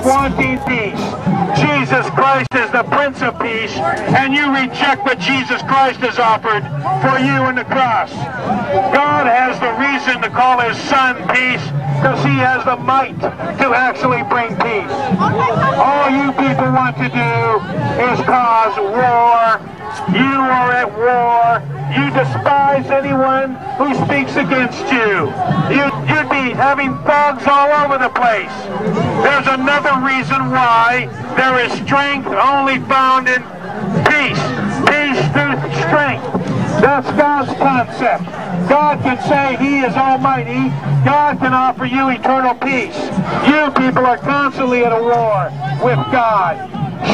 wanting peace. Jesus Christ is the Prince of Peace, and you reject what Jesus Christ has offered for you on the cross. God has the reason to call his Son peace, because he has the might to actually bring peace. All you people want to do is cause war. You are at war. You despise anyone who speaks against you. You'd be having thugs all over the place. There's another reason why there is strength only found in peace. Peace through strength. That's God's concept. God can say he is almighty. God can offer you eternal peace. You people are constantly at a war with God.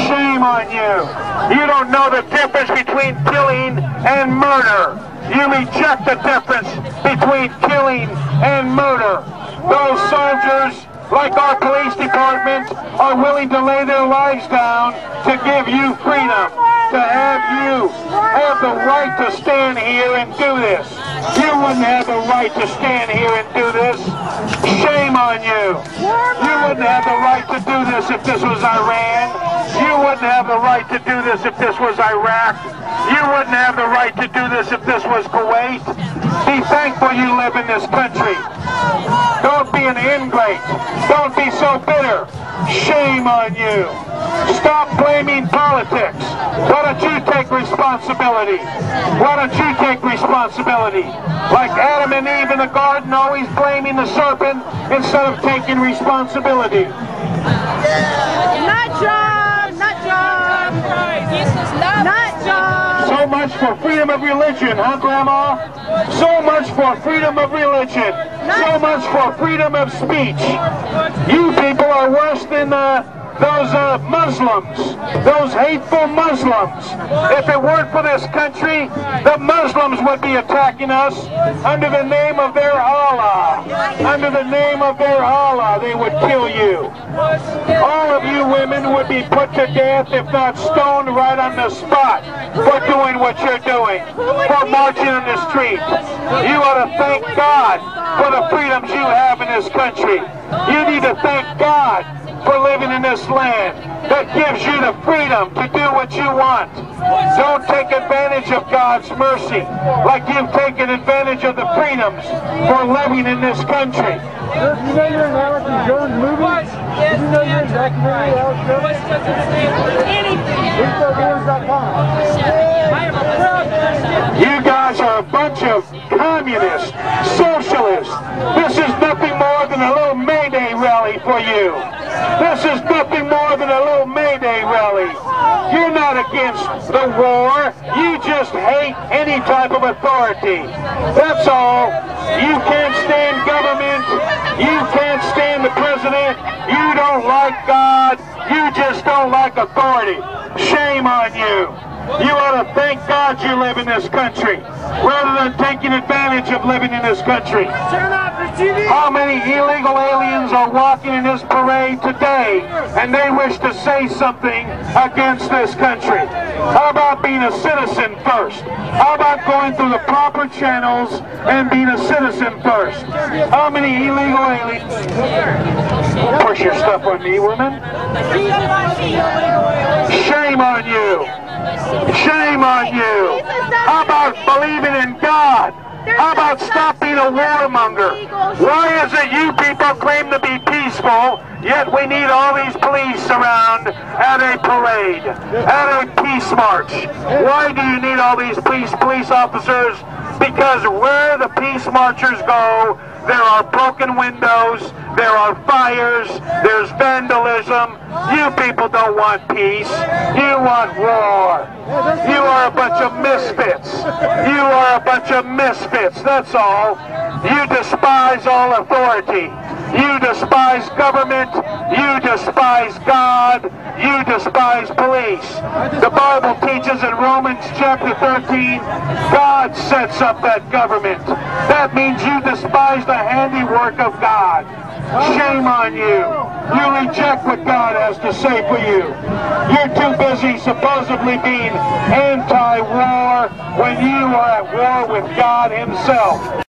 Shame on you. You don't know the difference between killing and murder. You reject the difference between killing and murder. Those soldiers, like our police department, are willing to lay their lives down to give you freedom, to have you have the right to stand here and do this. You wouldn't have the right to stand here and do this. Shame on you. You wouldn't have the right to do this if this was Iran. You wouldn't have the right to do this if this was Iraq. You wouldn't have the right to do this if this was Kuwait. Be thankful you live in this country. Don't be an ingrate. Don't be so bitter. Shame on you. Stop blaming politics. Why don't you take responsibility? Why don't you take responsibility? Like Adam and Eve in the garden, always blaming the serpent instead of taking responsibility. Not John! Not John! Not John! So much for freedom of religion, huh, Grandma? So much for freedom of religion. So much for freedom of speech. You people are worse than those Muslims, those hateful Muslims. If it weren't for this country, the Muslims would be attacking us under the name of their Allah. Under the name of their Allah, they would kill you. All of you women would be put to death, if not stoned right on the spot, for doing what you're doing, for marching in the street. You ought to thank God for the freedoms you have in this country. You need to thank God for living in this land that gives you the freedom to do what you want. Don't take advantage of God's mercy like you've taken advantage of the freedoms for living in this country. You know you're in Alex Jones' movie? You know you're in documentary Alex Jones? You guys are a bunch of communists, socialists. This is nothing more than a little Mayday rally for you. This is nothing more than a little Mayday rally. You're not against the war. You just hate any type of authority. That's all. You can't stand government. You can't stand the president. You don't like God. You just don't like authority. Shame on you. You ought to thank God you live in this country, rather than taking advantage of living in this country. How many illegal aliens are walking in this parade today, and they wish to say something against this country? How about being a citizen first? How about going through the proper channels and being a citizen first? How many illegal aliens? Don't push your stuff on me, women. Shame on you. Shame on you. How about believing in God? How about stop being a warmonger? Why is it you people claim to be peaceful, yet we need all these police around at a parade, at a peace march? Why do you need all these police officers? Because where the peace marchers go, there are broken windows, there are fires, there's vandalism. You people don't want peace. You want war. You are a bunch of misfits. You are a bunch of misfits, that's all. You despise all authority. You despise government. You despise God. You despise police. The Bible teaches in Romans chapter 13, God sets up that government. That means you despise the handiwork of God. Shame on you. You reject what God has to say for you. You're too busy supposedly being anti-war when you are at war with God himself.